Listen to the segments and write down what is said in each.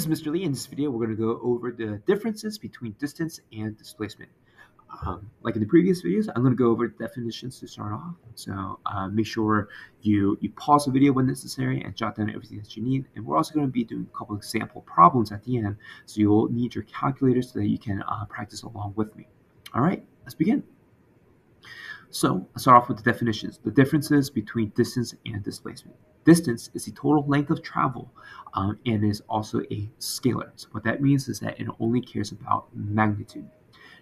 This is Mr. Lee. In this video, we're going to go over the differences between distance and displacement. Like in the previous videos, I'm going to go over definitions to start off. So make sure you pause the video when necessary and jot down everything that you need. And we're also going to be doing a couple of example problems at the end. So you'll need your calculator so that you can practice along with me. All right, let's begin. So let's start off with the definitions. The differences between distance and displacement. Distance is the total length of travel and is also a scalar. So what that means is that it only cares about magnitude.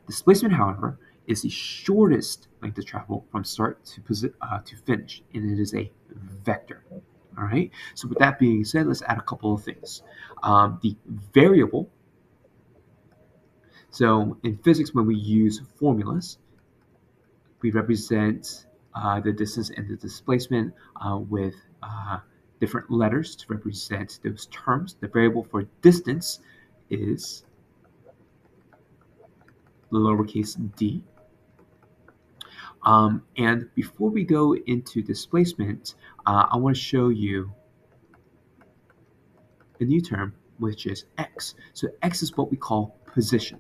Displacement, however, is the shortest length of travel from start to finish, and it is a vector. All right. So with that being said, let's add a couple of things. The variable. So in physics, when we use formulas, we represent the distance and the displacement with different letters to represent those terms. The variable for distance is lowercase d. And before we go into displacement, I want to show you a new term, which is x. So x is what we call position.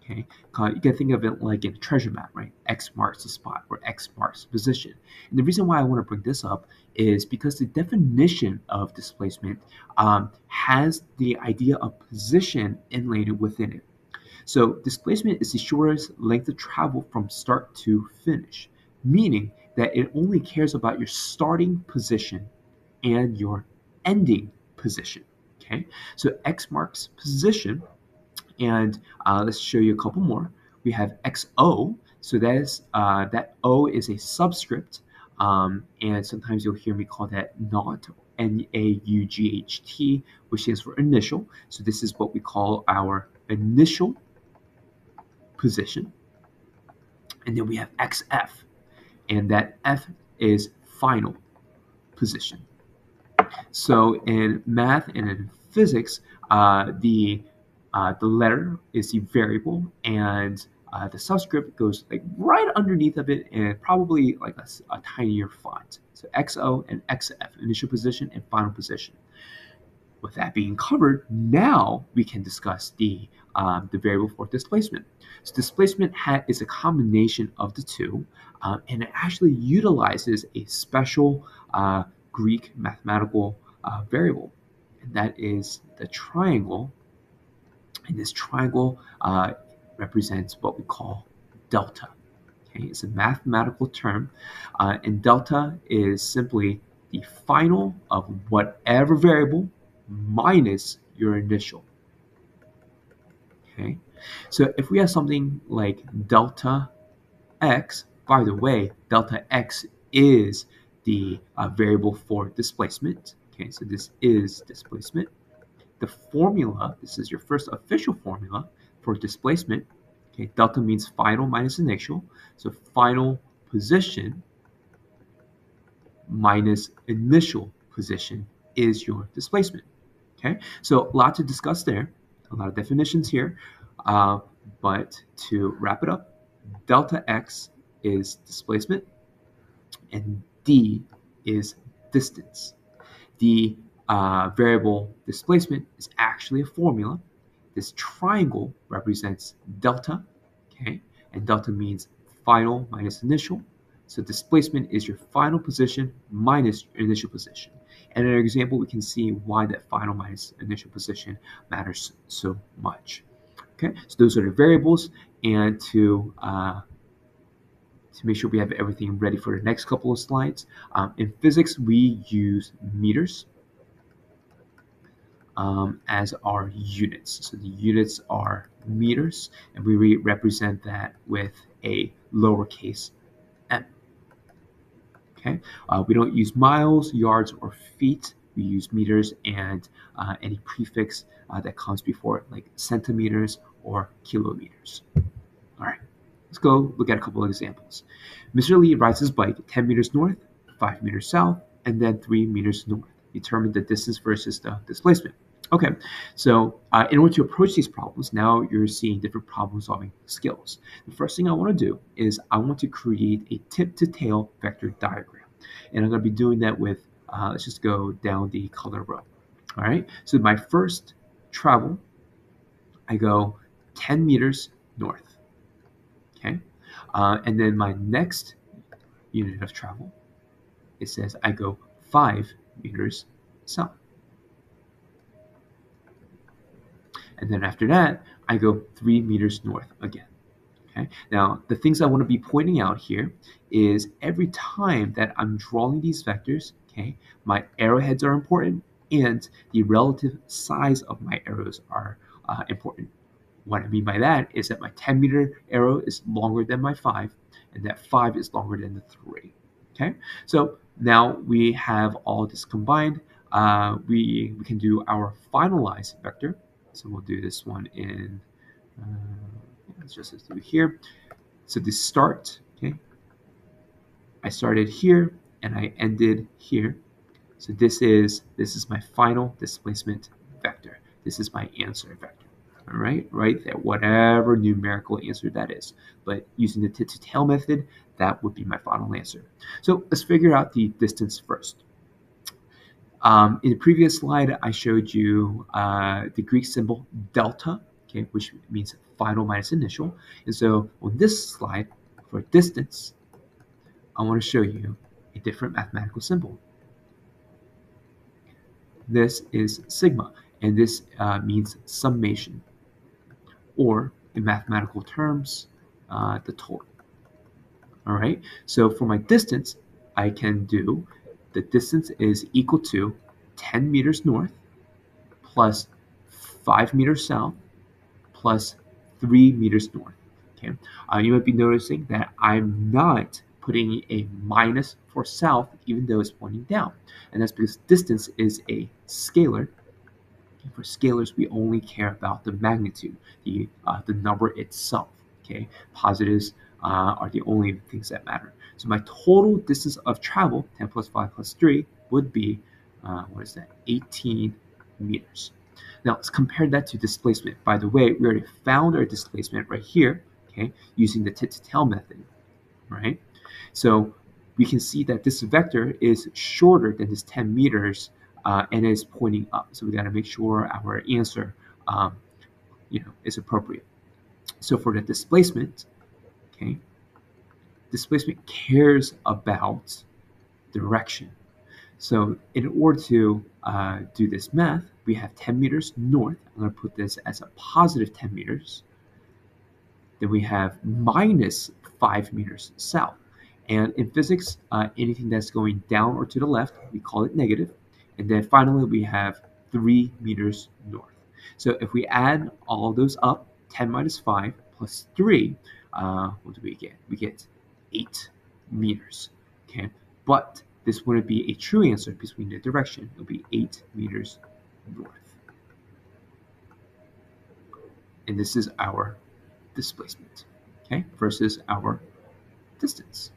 Okay, you can think of it like in a treasure map, right? X marks the spot, or X marks the position. And the reason why I want to bring this up is because the definition of displacement has the idea of position inlaid within it. So displacement is the shortest length of travel from start to finish, meaning that it only cares about your starting position and your ending position. Okay, so X marks position. And let's show you a couple more. We have XO, so that O is a subscript, and sometimes you'll hear me call that naught, NAUGHT, which stands for initial. So this is what we call our initial position. And then we have XF, and that F is final position. So in math and in physics, the letter is the variable, and the subscript goes like right underneath of it, and probably like a tinier font. So XO and XF, initial position and final position. With that being covered, now we can discuss the variable for displacement. So displacement is a combination of the two, and it actually utilizes a special Greek mathematical variable, and that is the triangle. And this triangle represents what we call delta. Okay, it's a mathematical term, and delta is simply the final of whatever variable minus your initial. Okay, so if we have something like delta x, by the way, delta x is the variable for displacement. Okay, so this is displacement. The formula, this is your first official formula for displacement. Okay, delta means final minus initial. So final position minus initial position is your displacement. Okay, so a lot to discuss there, a lot of definitions here. But to wrap it up, delta x is displacement and d is distance. The variable displacement is actually a formula. This triangle represents delta, okay, and delta means final minus initial. So displacement is your final position minus your initial position. And in our example, we can see why that final minus initial position matters so much. Okay, so those are the variables, and to make sure we have everything ready for the next couple of slides, in physics we use meters as our units. So the units are meters, and we represent that with a lowercase m. Okay, we don't use miles, yards, or feet. We use meters and any prefix that comes before it, like centimeters or kilometers. All right, let's go look at a couple of examples. Mr. Lee rides his bike 10 meters north, 5 meters south, and then 3 meters north. Determine the distance versus the displacement. Okay, so in order to approach these problems, now you're seeing different problem-solving skills. The first thing I want to do is I want to create a tip-to-tail vector diagram. And I'm going to be doing that with, let's just go down the color row. All right, so my first travel, I go 10 meters north. Okay, and then my next unit of travel, it says I go 5 meters south. And then after that, I go 3 meters north again. Okay. Now, the things I want to be pointing out here is every time that I'm drawing these vectors, okay, my arrowheads are important and the relative size of my arrows are important. What I mean by that is that my 10-meter arrow is longer than my 5, and that 5 is longer than the 3. Okay, so now we have all this combined. We can do our finalized vector. So we'll do this one in, let's just do it here. So the start, okay, I started here and I ended here. So this is my final displacement vector. This is my answer vector. All right, right there, whatever numerical answer that is. But using the tit-to-tail method, that would be my final answer. So let's figure out the distance first. In the previous slide, I showed you the Greek symbol delta, okay, which means final minus initial. And so on this slide, for distance, I want to show you a different mathematical symbol. This is sigma, and this means summation, or in mathematical terms, the total. All right, so for my distance, I can do the distance is equal to 10 meters north plus 5 meters south plus 3 meters north. Okay, you might be noticing that I'm not putting a minus for south even though it's pointing down, and that's because distance is a scalar. For scalars, we only care about the magnitude, the number itself. Okay, positives are the only things that matter. So my total distance of travel, 10 plus 5 plus 3, would be, what is that, 18 meters. Now let's compare that to displacement. By the way, we already found our displacement right here, okay, using the tit-to-tail method, right? So we can see that this vector is shorter than this 10 meters and is pointing up. So we got to make sure our answer, is appropriate. So for the displacement, okay, displacement cares about direction. So in order to do this math, we have 10 meters north. I'm going to put this as a positive 10 meters. Then we have minus 5 meters south. And in physics, anything that's going down or to the left, we call it negative. And then finally, we have 3 meters north. So if we add all of those up, 10 minus 5 plus 3, what do we get? We get 8 meters. Okay, but this wouldn't be a true answer because we need a direction. It'll be 8 meters north. And this is our displacement, okay, versus our distance.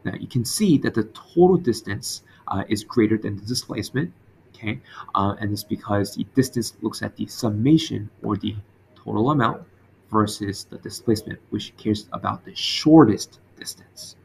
Now you can see that the total distance is greater than the displacement, okay, and it's because the distance looks at the summation or the total amount versus the displacement, which cares about the shortest distance.